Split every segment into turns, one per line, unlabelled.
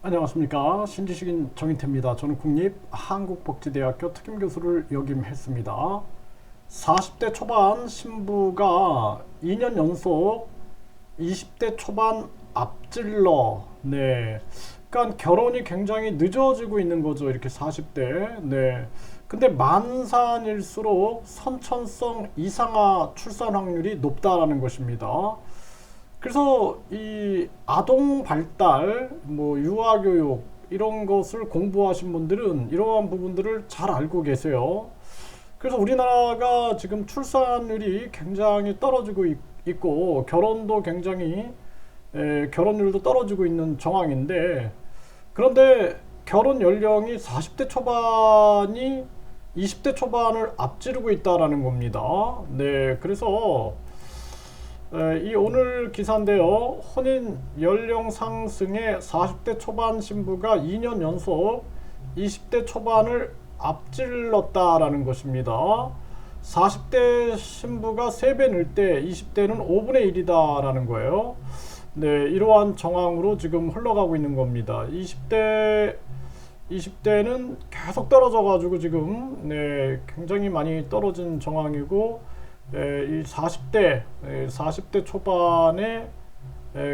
안녕하십니까. 신지식인 정인태입니다. 저는 국립한국복지대학교 특임교수를 역임했습니다. 40대 초반 신부가 2년 연속 20대 초반 앞질러. 네. 그러니까 결혼이 굉장히 늦어지고 있는 거죠. 이렇게 40대. 네. 근데 만산일수록 선천성 이상아 출산 확률이 높다라는 것입니다. 그래서 이 아동 발달, 유아 교육 이런 것을 공부하신 분들은 이러한 부분들을 잘 알고 계세요. 그래서 우리나라가 지금 출산율이 굉장히 떨어지고 있고 결혼도 굉장히 결혼율도 떨어지고 있는 정황인데, 그런데 결혼 연령이 40대 초반이 20대 초반을 앞지르고 있다라는 겁니다. 네, 그래서 이 오늘 기사인데요. 혼인 연령 상승에 40대 초반 신부가 2년 연속 20대 초반을 앞질렀다라는 것입니다. 40대 신부가 3배 늘 때 20대는 5분의 1이다라는 거예요. 네, 이러한 정황으로 지금 흘러가고 있는 겁니다. 20대는 계속 떨어져가지고 지금 굉장히 많이 떨어진 정황이고, 이 40대 초반에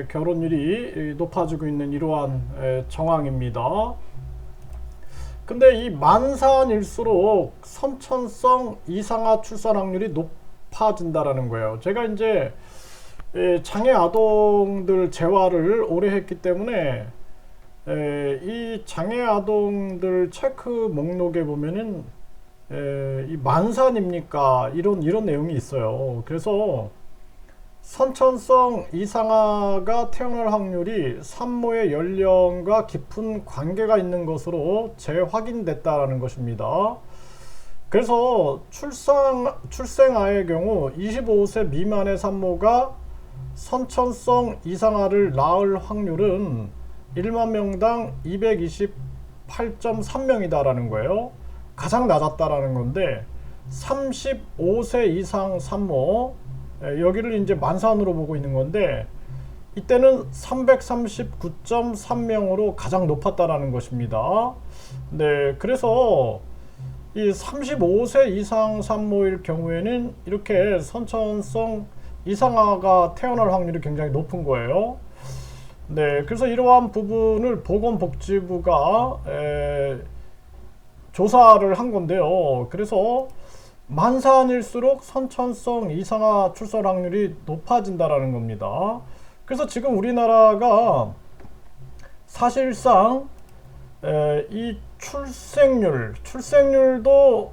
결혼율이 높아지고 있는 이러한 정황입니다. 근데 이 만산일수록 선천성 이상아 출산 확률이 높아진다라는 거예요. 제가 이제 장애 아동들 재활을 오래 했기 때문에 이 장애 아동들 체크 목록에 보면은 이 만산입니까? 이런 내용이 있어요. 그래서 선천성 이상아가 태어날 확률이 산모의 연령과 깊은 관계가 있는 것으로 재확인됐다라는 것입니다. 그래서 출생아의 경우 25세 미만의 산모가 선천성 이상아를 낳을 확률은 1만 명당 228.3명이다라는 거예요. 가장 낮았다라는 건데, 35세 이상 산모, 여기를 이제 만산으로 보고 있는 건데, 이때는 339.3명으로 가장 높았다라는 것입니다. 네, 그래서 이 35세 이상 산모일 경우에는 이렇게 선천성 이상아가 태어날 확률이 굉장히 높은 거예요. 네, 그래서 이러한 부분을 보건복지부가 조사를 한 건데요. 그래서 만산일수록 선천성 이상아 출산 확률이 높아진다라는 겁니다. 그래서 지금 우리나라가 사실상 이 출생률도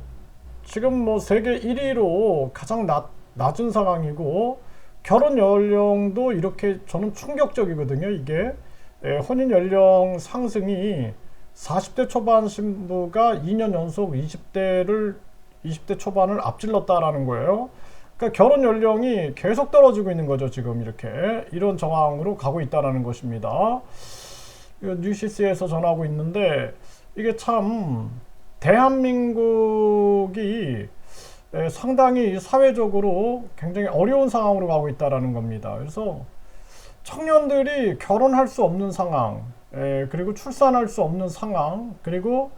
지금 세계 1위로 가장 낮은 상황이고, 결혼 연령도 이렇게 저는 충격적이거든요. 이게 혼인 연령 상승이 40대 초반 신부가 2년 연속 20대 초반을 앞질렀다라는 거예요. 그러니까 결혼 연령이 계속 떨어지고 있는 거죠. 지금 이런 정황으로 가고 있다는 것입니다. 뉴시스에서 전하고 있는데, 이게 참 대한민국이 상당히 사회적으로 굉장히 어려운 상황으로 가고 있다는 겁니다. 그래서 청년들이 결혼할 수 없는 상황, 그리고 출산할 수 없는 상황, 그리고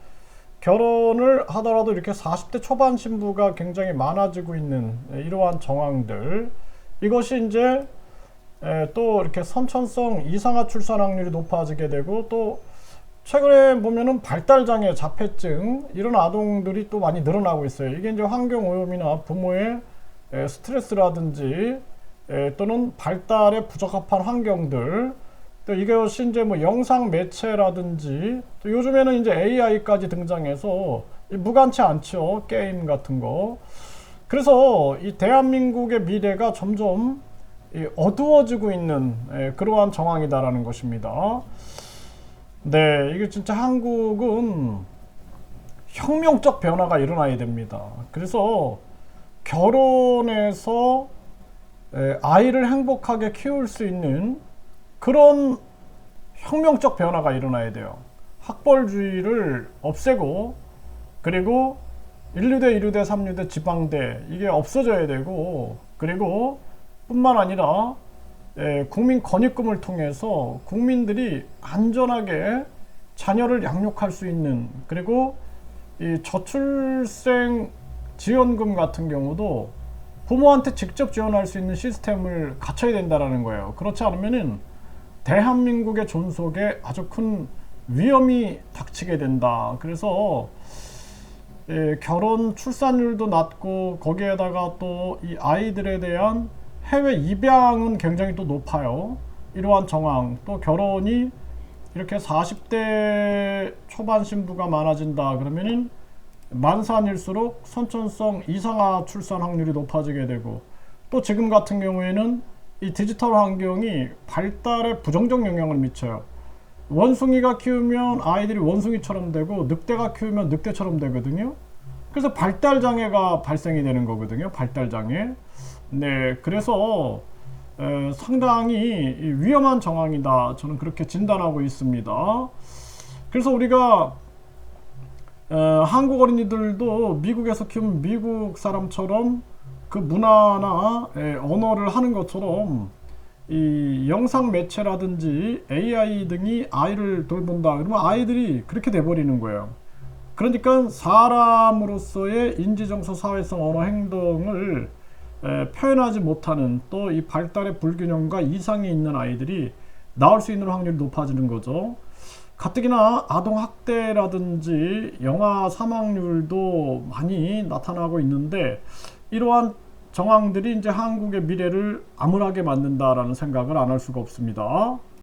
결혼을 하더라도 이렇게 40대 초반 신부가 굉장히 많아지고 있는 이러한 정황들, 이것이 이제 또 이렇게 선천성 이상아 출산 확률이 높아지게 되고, 또 최근에 보면은 발달장애, 자폐증 이런 아동들이 또 많이 늘어나고 있어요. 이게 이제 환경오염이나 부모의 스트레스라든지 또는 발달에 부적합한 환경들, 또 이것이 이제 영상 매체라든지, 또 요즘에는 이제 AI까지 등장해서 무관치 않죠. 게임 같은 거. 그래서 이 대한민국의 미래가 점점 어두워지고 있는 그러한 정황이다라는 것입니다. 네, 이게 진짜 한국은 혁명적 변화가 일어나야 됩니다. 그래서 결혼해서 아이를 행복하게 키울 수 있는 그런 혁명적 변화가 일어나야 돼요. 학벌주의를 없애고, 그리고 1류대, 2류대, 3류대, 지방대 이게 없어져야 되고, 그리고 뿐만 아니라 국민 권익금을 통해서 국민들이 안전하게 자녀를 양육할 수 있는, 그리고 이 저출생 지원금 같은 경우도 부모한테 직접 지원할 수 있는 시스템을 갖춰야 된다라는 거예요. 그렇지 않으면은 대한민국의 존속에 아주 큰 위험이 닥치게 된다. 그래서 결혼 출산율도 낮고 거기에다가 또 이 아이들에 대한 해외 입양은 굉장히 또 높아요. 이러한 정황, 또 결혼이 이렇게 40대 초반 신부가 많아진다 그러면은 만산일수록 선천성 이상아 출산 확률이 높아지게 되고, 또 지금 같은 경우에는 이 디지털 환경이 발달에 부정적 영향을 미쳐요. 원숭이가 키우면 아이들이 원숭이처럼 되고, 늑대가 키우면 늑대처럼 되거든요. 그래서 발달 장애가 발생이 되는 거거든요. 발달 장애. 네, 그래서 상당히 위험한 정황이다. 저는 그렇게 진단하고 있습니다. 그래서 우리가 한국 어린이들도 미국에서 키우면 미국 사람처럼 그 문화나 언어를 하는 것처럼 이 영상 매체라든지 AI 등이 아이를 돌본다 그러면 아이들이 그렇게 돼버리는 거예요. 그러니까 사람으로서의 인지정서, 사회성, 언어, 행동을 표현하지 못하는, 또 이 발달의 불균형과 이상이 있는 아이들이 나올 수 있는 확률이 높아지는 거죠. 가뜩이나 아동학대라든지 영아 사망률도 많이 나타나고 있는데, 이러한 정황들이 이제 한국의 미래를 암울하게 만든다라는 생각을 안 할 수가 없습니다.